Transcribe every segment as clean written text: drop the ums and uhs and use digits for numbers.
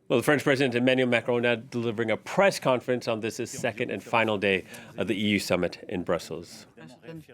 Well, the French President Emmanuel Macron now delivering a press conference on this second and final day of the EU summit in Brussels. President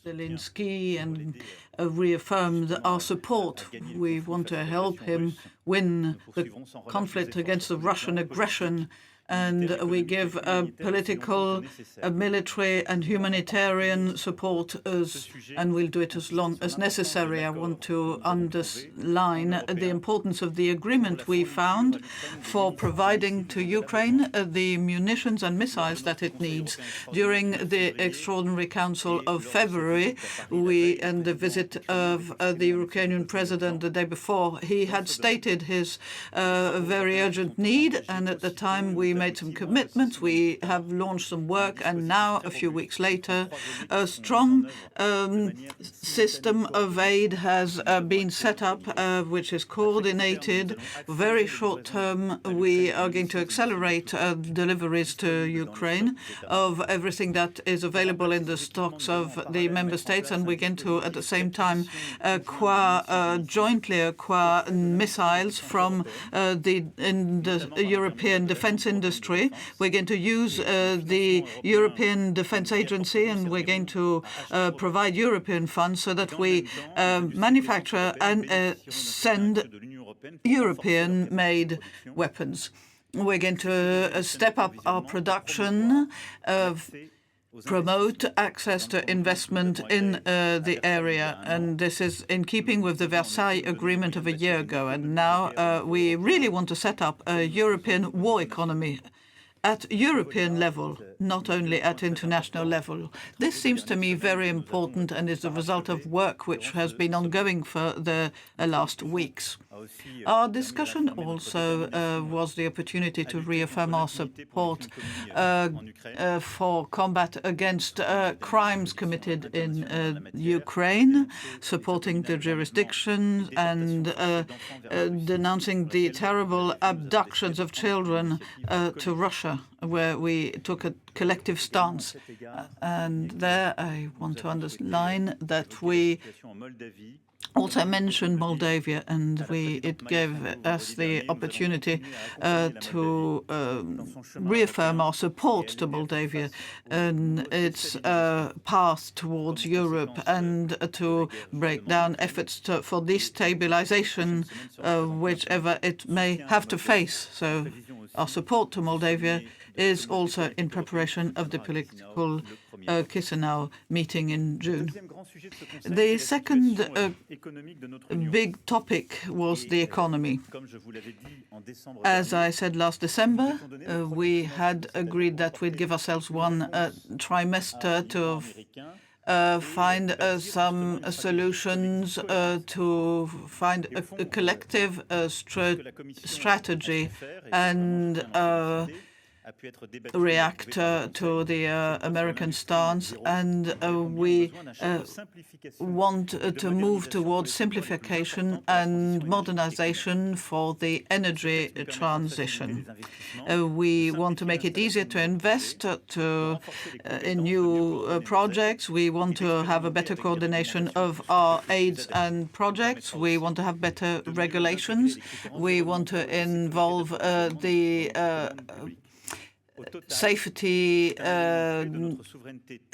Zelensky and reaffirmed our support. We want to help him win the conflict against the Russian aggression, and we give political, military and humanitarian support, and we'll do it as long as necessary. I want to underline the importance of the agreement we found for providing to Ukraine the munitions and missiles that it needs. During the Extraordinary Council of February, and the visit of the Ukrainian president the day before, he had stated his very urgent need, and at the time we made some commitments. We have launched some work, and now, a few weeks later, a strong system of aid has been set up, which is coordinated. Very short term, we are going to accelerate deliveries to Ukraine of everything that is available in the stocks of the member states, and we're going to, at the same time, jointly acquire missiles from the European defense industry. We're going to use the European Defence Agency, and we're going to provide European funds so that we manufacture and send European-made weapons. We're going to step up our production, promote access to investment in the area, and this is in keeping with the Versailles Agreement of a year ago. And now we really want to set up a European war economy at European level, not only at international level. This seems to me very important and is the result of work which has been ongoing for the last weeks. Our discussion also was the opportunity to reaffirm our support for combat against crimes committed in Ukraine, supporting the jurisdiction and denouncing the terrible abductions of children to Russia, where we took a collective stance. And there I want to underline that we also mentioned Moldavia, and it gave us the opportunity to reaffirm our support to Moldavia and its path towards Europe, and to break down efforts for destabilization, whichever it may have to face. So our support to Moldavia is also in preparation of the political Chisinau meeting in June. The second big topic was the economy. As I said last December, we had agreed that we'd give ourselves one trimester to find some solutions to find a collective strategy and react to the American stance, and we want to move towards simplification and modernization for the energy transition. We want to make it easier to invest in new projects. We want to have a better coordination of our aids and projects. We want to have better regulations. We want to involve the safety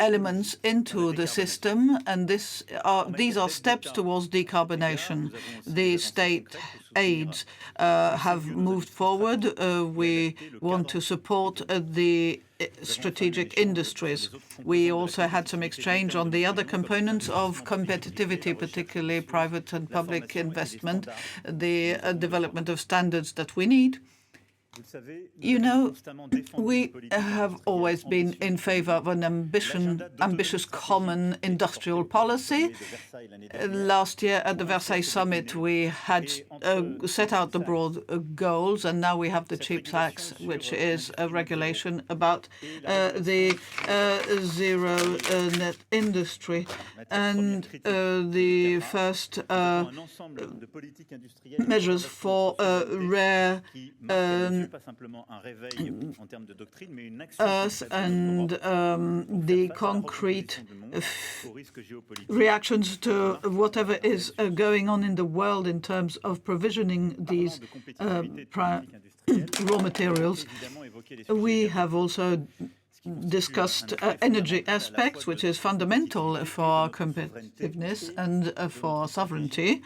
elements into the system, and these are steps towards decarbonation. The state aids have moved forward. We want to support the strategic industries. We also had some exchange on the other components of competitivity, particularly private and public investment, the development of standards that we need. You know, we have always been in favor of an ambitious common industrial policy. Last year at the Versailles summit, we had set out the broad goals, and now we have the cheap tax, which is a regulation about the zero net industry. And the first measures for rare Earth and the concrete reactions to whatever is going on in the world in terms of provisioning these raw materials. We have also discussed energy aspects, which is fundamental for competitiveness and for sovereignty.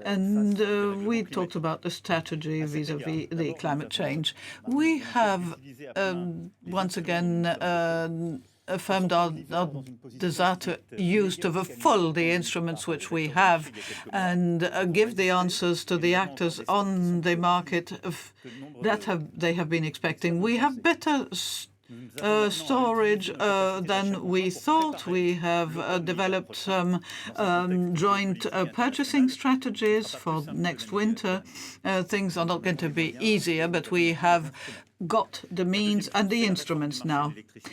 And we talked about the strategy vis-à-vis the climate change. We have once again affirmed our desire to use to the full the instruments which we have and give the answers to the actors on the market that they have been expecting. We have better storage than we thought. We have developed some joint purchasing strategies for next winter. Things are not going to be easier, but we have got the means and the instruments now.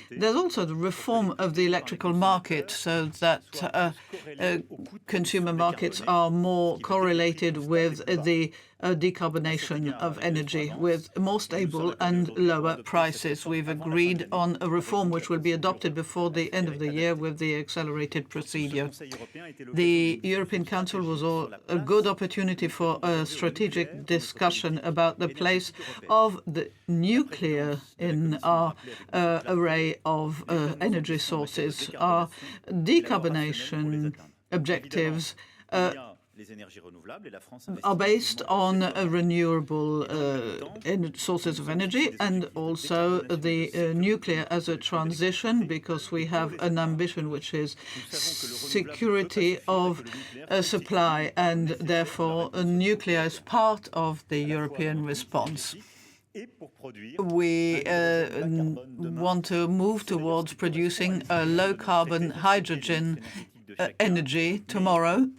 There's also the reform of the electrical market so that consumer markets are more correlated with the decarbonation of energy, with more stable and lower prices. We've agreed on a reform which will be adopted before the end of the year with the accelerated procedure. The European Council was a good opportunity for a strategic discussion about the place of the nuclear in our array of energy sources. Our decarbonation objectives are based on renewable sources of energy and also the nuclear as a transition, because we have an ambition which is security of supply, and therefore nuclear is part of the European response. We want to move towards producing a low-carbon hydrogen energy tomorrow.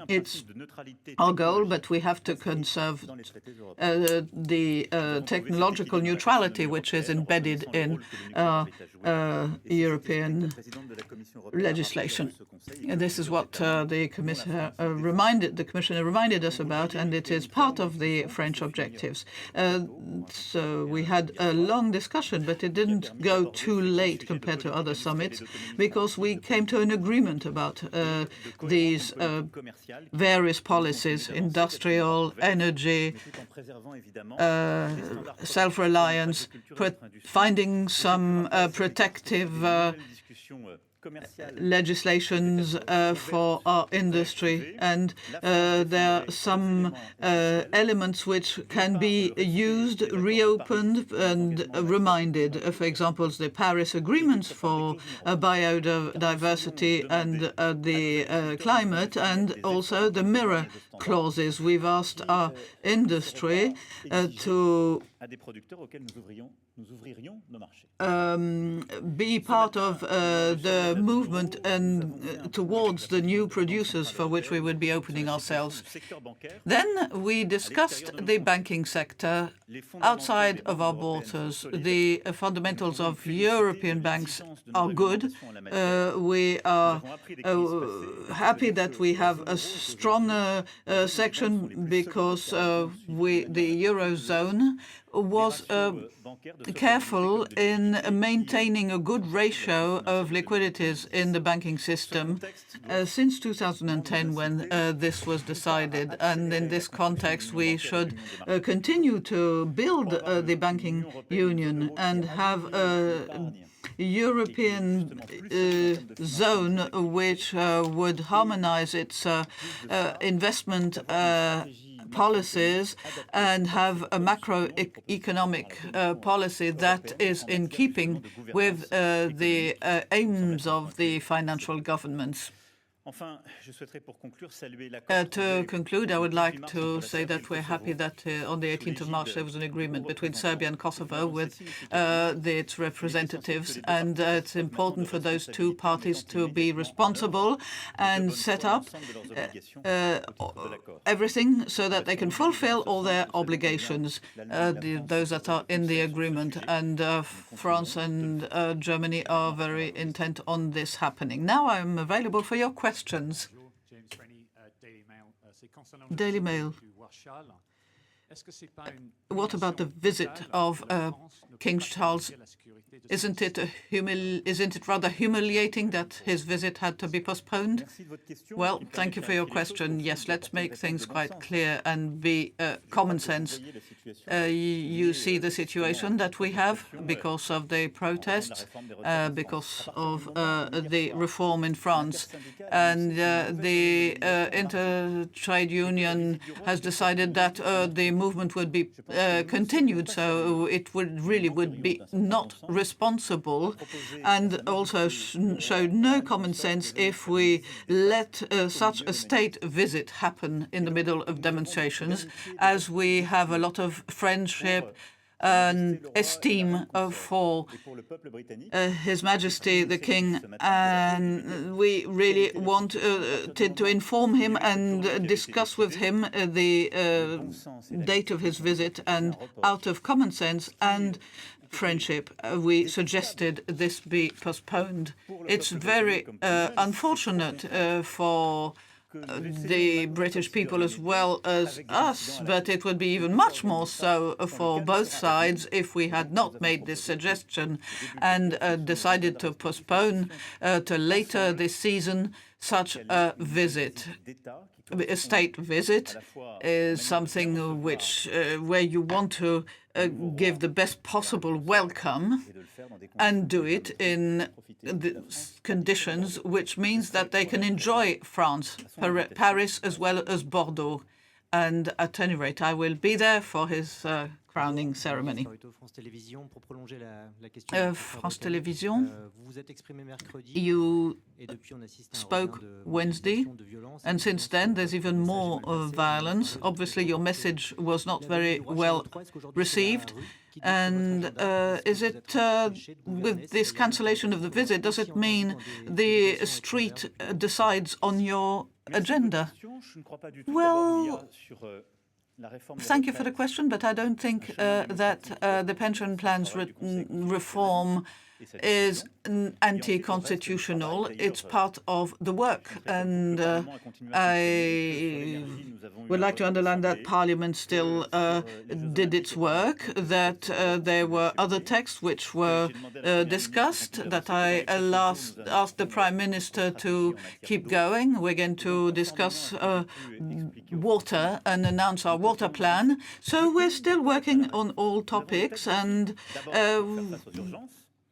It's our goal, but we have to conserve the technological neutrality which is embedded in European legislation. And this is what the Commissioner reminded us about, and it is part of the French objectives. So we had a long discussion, but it didn't go too late compared to other summits, because we came to an agreement about these various policies: industrial, energy, self-reliance, finding some protective legislations for our industry, and there are some elements which can be used, reopened and reminded. For example, the Paris agreements for biodiversity and the climate, and also the mirror clauses. We've asked our industry to be part of the movement and towards the new producers for which we would be opening ourselves. Then we discussed the banking sector outside of our borders. The fundamentals of European banks are good. We are happy that we have a stronger section, because the Eurozone was careful in maintaining a good ratio of liquidities in the banking system since 2010, when this was decided. And in this context, we should continue to build the banking union and have a European zone which would harmonize its investment policies and have a macroeconomic policy that is in keeping with the aims of the financial governments. To conclude, I would like to say that we're happy that on the 18th of March there was an agreement between Serbia and Kosovo with its representatives, and it's important for those two parties to be responsible and set up everything so that they can fulfill all their obligations, those that are in the agreement. And France and Germany are very intent on this happening. Now I'm available for your questions. Daily Mail. What about the visit of King Charles? Isn't it rather humiliating that his visit had to be postponed? Well, thank you for your question. Yes, let's make things quite clear and be common sense. You see the situation that we have because of the protests, because of the reform in France. And the Inter-Trade Union has decided that the movement would be continued, so it would be not responsible and also showed no common sense if we let such a state visit happen in the middle of demonstrations, as we have a lot of friendship and esteem for His Majesty the King, and we really wanted to inform him and discuss with him the date of his visit, and out of common sense and friendship, we suggested this be postponed. It's very unfortunate for the British people as well as us, but it would be even much more so for both sides if we had not made this suggestion and decided to postpone to later this season such a visit. A state visit is something which where you want to give the best possible welcome and do it in the conditions which means that they can enjoy France, Paris as well as Bordeaux. And at any rate, I will be there for his crowning ceremony. France Télévisions, you spoke Wednesday, and since then there's even more violence. Obviously, your message was not very well received. And is it, with this cancellation of the visit, does it mean the street decides on your agenda? Well, thank you for the question, but I don't think that the pension plans reform is anti-constitutional. It's part of the work. And I would like to underline that Parliament still did its work, that there were other texts which were discussed, that I asked the Prime Minister to keep going. We're going to discuss water and announce our water plan. So we're still working on all topics, and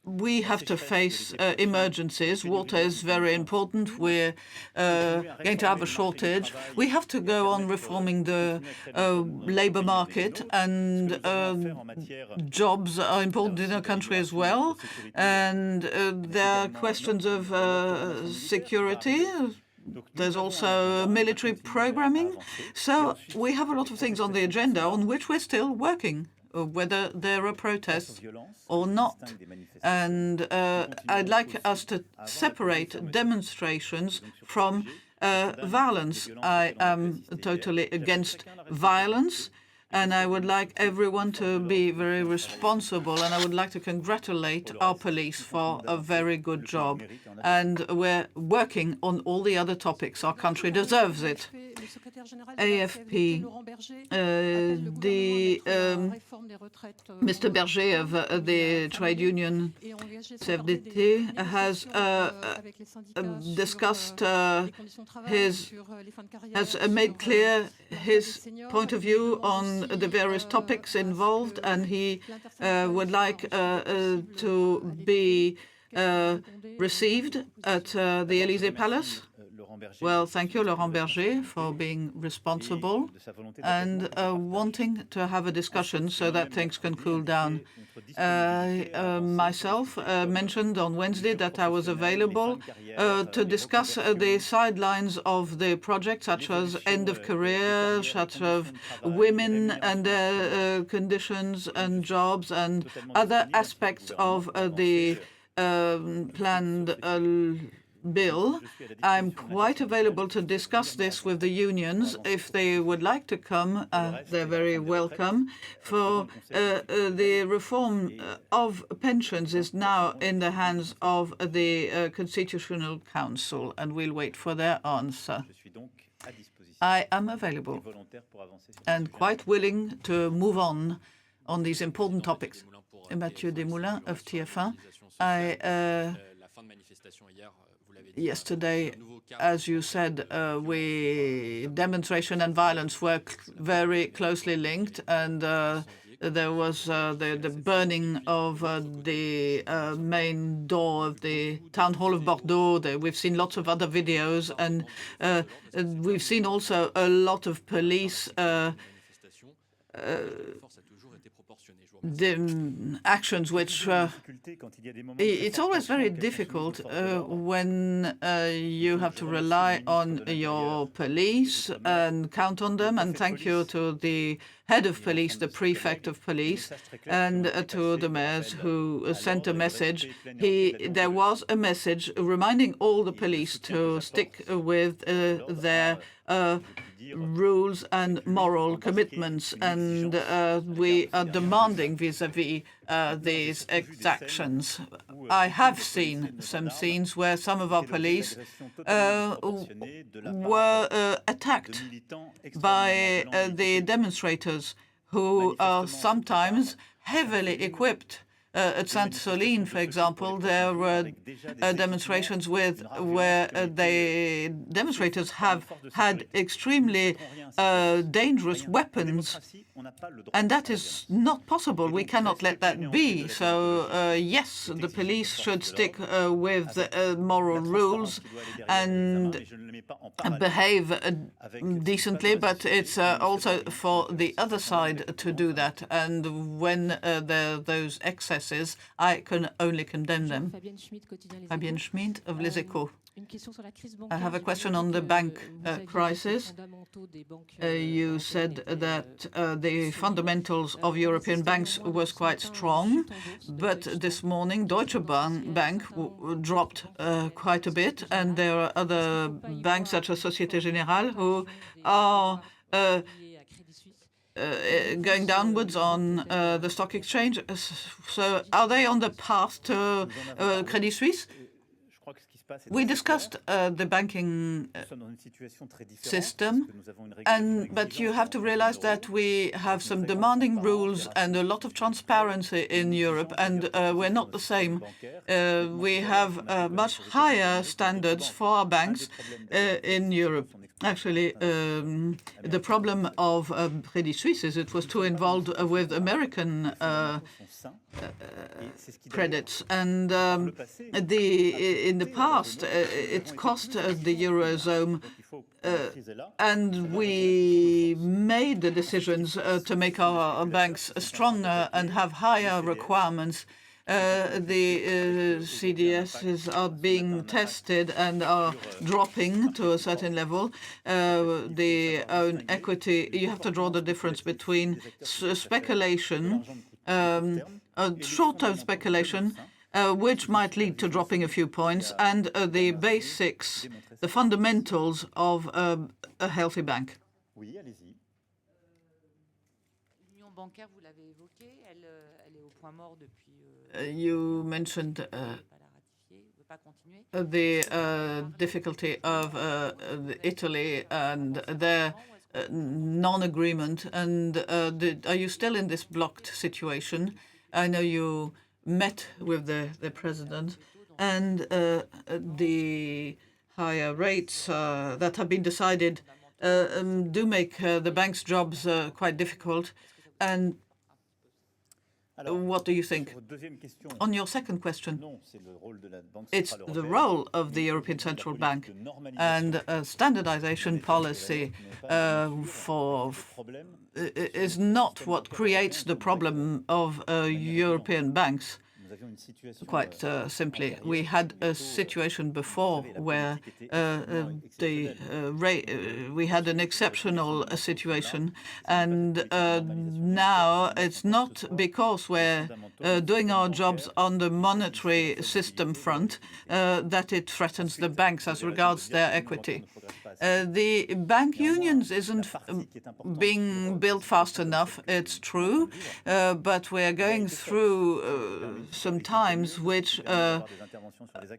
we have to face emergencies. Water is very important. We're going to have a shortage. We have to go on reforming the labour market, and jobs are important in our country as well. And there are questions of security. There's also military programming. So we have a lot of things on the agenda on which we're still working, whether there are protests or not. And I'd like us to separate demonstrations from violence. I am totally against violence, and I would like everyone to be very responsible, and I would like to congratulate our police for a very good job. And we're working on all the other topics. Our country deserves it. AFP, Mr. Berger of the trade union CFDT has discussed has made clear his point of view on the various topics involved, and he would like to be received at the Élysée Palace. Well, thank you, Laurent Berger, for being responsible and wanting to have a discussion so that things can cool down. Myself mentioned on Wednesday that I was available to discuss the sidelines of the project, such as end of career, such as women and their conditions and jobs, and other aspects of the planned bill. I'm quite available to discuss this with the unions. If they would like to come, they're very welcome. For the reform of pensions is now in the hands of the Constitutional Council, and we'll wait for their answer. I am available and quite willing to move on these important topics. Mathieu Desmoulins of TF1. Yesterday, as you said, demonstration and violence were very closely linked, and there was the burning of the main door of the town hall of Bordeaux. We've seen lots of other videos, and we've seen also a lot of police actions, which it's always very difficult when you have to rely on your police and count on them. And thank you to the head of police, the prefect of police, and to the mayors who sent a message. There was a message reminding all the police to stick with their rules and moral commitments, and we are demanding vis-à-vis these exactions. I have seen some scenes where some of our police were attacked by the demonstrators, who are sometimes heavily equipped. At Sainte-Soline, for example, there were demonstrations where the demonstrators have had extremely dangerous weapons, and that is not possible. We cannot let that be. So, yes, the police should stick with moral rules and behave decently, but it's also for the other side to do that. And when there are those excesses, I can only condemn them. Fabienne Schmid of Les Echos. I have a question on the bank crisis. You said that the fundamentals of European banks was quite strong, but this morning Deutsche Bank dropped quite a bit, and there are other banks such as Société Générale who are going downwards on the stock exchange. So are they on the path to Credit Suisse? We discussed the banking system, but you have to realize that we have some demanding rules and a lot of transparency in Europe, and we're not the same. We have much higher standards for our banks in Europe. Actually, the problem of Credit Suisse is it was too involved with American credits, and in the past it cost the Eurozone, and we made the decisions to make our banks stronger and have higher requirements. The CDSs are being tested and are dropping to a certain level. The own equity, you have to draw the difference between speculation, short-term speculation, which might lead to dropping a few points, and the basics, the fundamentals of a healthy bank. You mentioned the difficulty of Italy and their non-agreement. And are you still in this blocked situation? I know you met with the president, and the higher rates that have been decided do make the bank's jobs quite difficult. And what do you think? On your second question, it's the role of the European Central Bank, and standardization policy is not what creates the problem of European banks. Quite simply, we had a situation before where we had an exceptional situation, and now it's not because we're doing our jobs on the monetary system front that it threatens the banks as regards their equity. The bank unions isn't being built fast enough, it's true, but we're going through some times which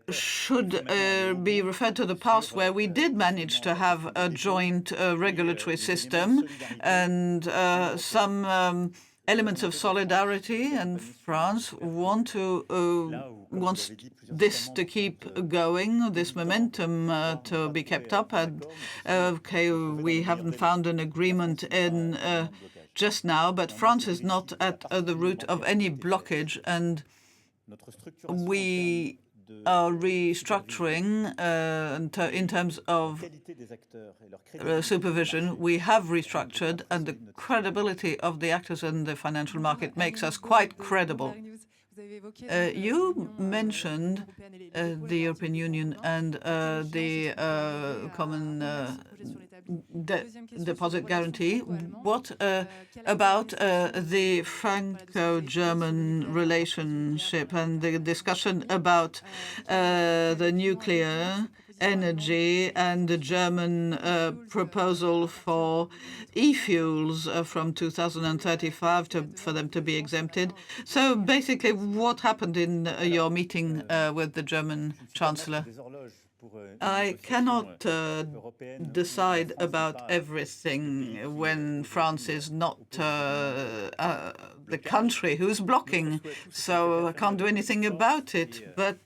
should be referred to the past, where we did manage to have a joint regulatory system and some elements of solidarity, and France wants this to keep going, this momentum to be kept up. And we haven't found an agreement in just now, but France is not at the root of any blockage, and we are restructuring in terms of supervision. We have restructured, and the credibility of the actors in the financial market makes us quite credible. You mentioned the European Union and the common deposit guarantee. What about the Franco-German relationship and the discussion about the nuclear energy and the German proposal for e-fuels from 2035 for them to be exempted? So basically, what happened in your meeting with the German Chancellor? I cannot decide about everything when France is not the country who's blocking, so I can't do anything about it. But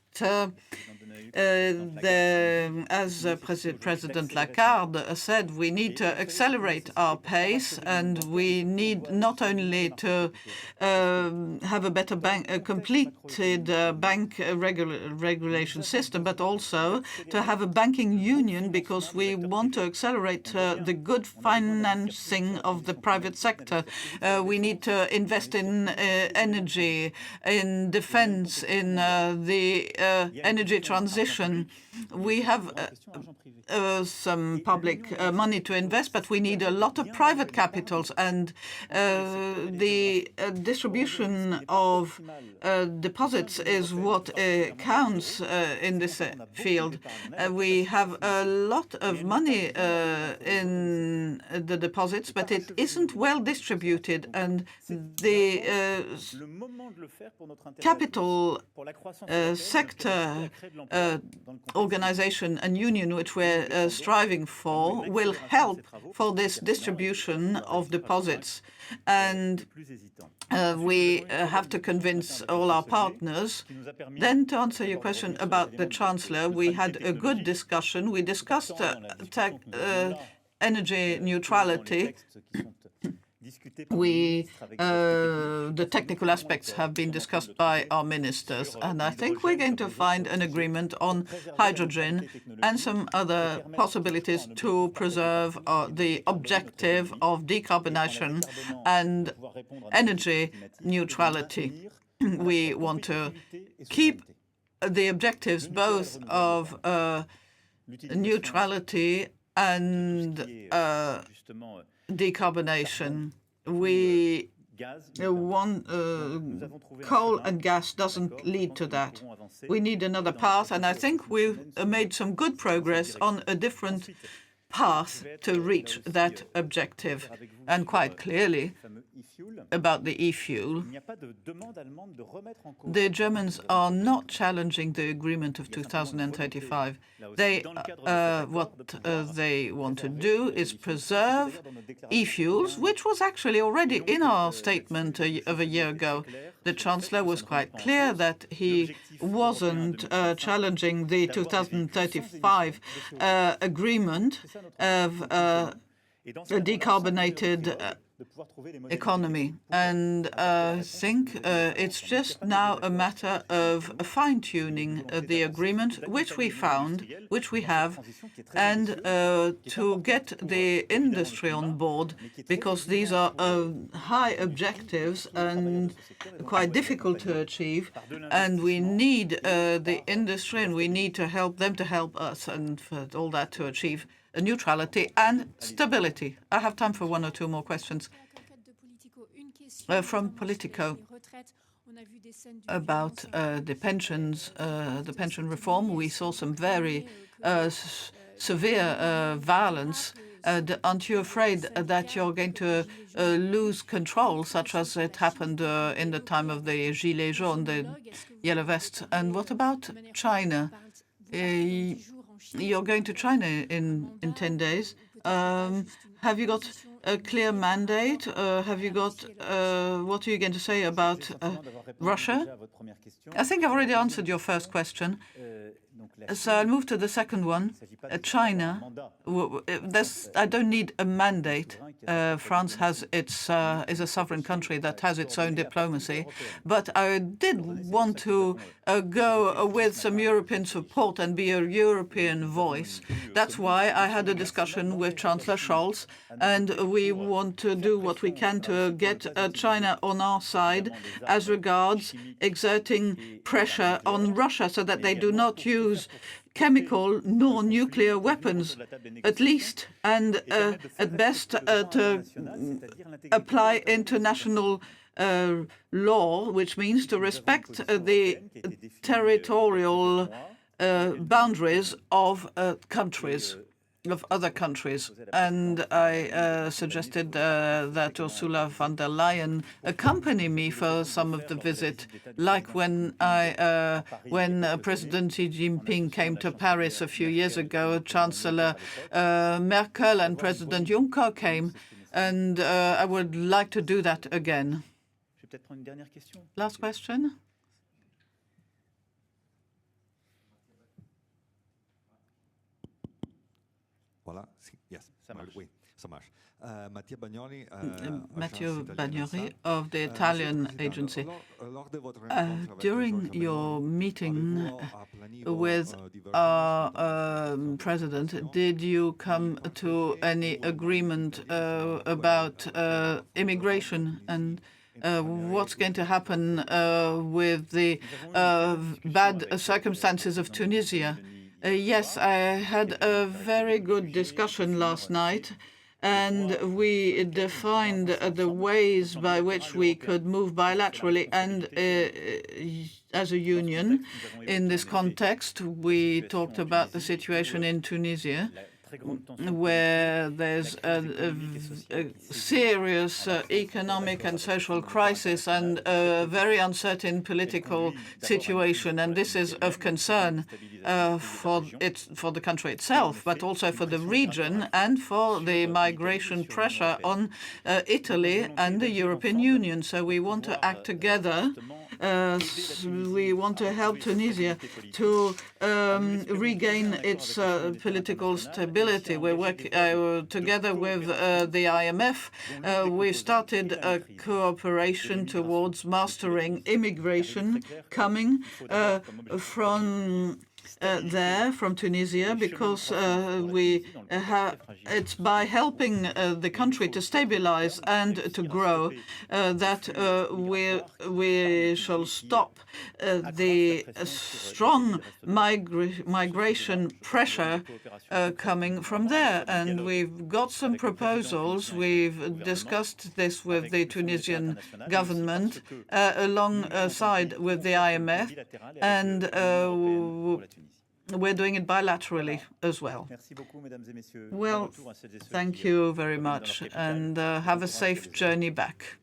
as President Lagarde said, we need to accelerate our pace, and we need not only to have a better completed bank regulation system, but also to have a banking union, because we want to accelerate the good financing of the private sector. We need to invest in energy, in defense, in the energy transition. We have some public money to invest, but we need a lot of private capitals, and the distribution of deposits is what counts in this field. We have a lot of money in the deposits, but it isn't well distributed, and the capital sector organization and union, which we're striving for, will help for this distribution of deposits. And we have to convince all our partners. Then, to answer your question about the Chancellor, we had a good discussion. We discussed energy neutrality. The technical aspects have been discussed by our ministers, and I think we're going to find an agreement on hydrogen and some other possibilities to preserve the objective of decarbonization and energy neutrality. We want to keep the objectives both of neutrality and decarbonation. We want coal and gas doesn't lead to that. We need another path, and I think we've made some good progress on a different path to reach that objective. And quite clearly, about the e-fuel, the Germans are not challenging the agreement of 2035. What they want to do is preserve e-fuels, which was actually already in our statement of a year ago. The Chancellor was quite clear that he wasn't challenging the 2035 agreement of a decarbonated economy. And I think it's just now a matter of fine-tuning the agreement, which we found, which we have, and to get the industry on board, because these are high objectives and quite difficult to achieve, and we need the industry, and we need to help them to help us, and for all that to achieve neutrality and stability. I have time for one or two more questions. From Politico, about the pensions, the pension reform, we saw some very severe violence, aren't you afraid that you're going to lose control, such as it happened in the time of the Gilets jaunes, the yellow vests? And what about China? You're going to China in 10 days. Have you got a clear mandate? Have you got what are you going to say about Russia? I think I've already answered your first question. So I'll move to the second one. China. I don't need a mandate. France has is a sovereign country that has its own diplomacy. But I did want to go with some European support and be a European voice. That's why I had a discussion with Chancellor Scholz, and we want to do what we can to get China on our side as regards exerting pressure on Russia so that they do not use chemical nor nuclear weapons, at least, and at best to apply international law, which means to respect the territorial boundaries of countries, of other countries. And I suggested that Ursula von der Leyen accompany me for some of the visit, like when President Xi Jinping came to Paris a few years ago, Chancellor Merkel and President Juncker came, and I would like to do that again. Last question. Voilà. Yes. Oui, ça marche. Matteo Bagnoli of the Italian agency. During your meeting with our president, did you come to any agreement about immigration and what's going to happen with the bad circumstances of Tunisia? Yes, I had a very good discussion last night, and we defined the ways by which we could move bilaterally and as a union. In this context, we talked about the situation in Tunisia, where there's a serious economic and social crisis and a very uncertain political situation. And this is of concern for the country itself, but also for the region and for the migration pressure on Italy and the European Union. So we want to act together. We want to help Tunisia to regain its political stability. We work together with the IMF. We started a cooperation towards mastering immigration coming from from Tunisia, because it's by helping the country to stabilize and to grow that we shall stop the strong migration pressure coming from there. And we've got some proposals. We've discussed this with the Tunisian government alongside with the IMF, and we're doing it bilaterally as well. Well, thank you very much, and have a safe journey back.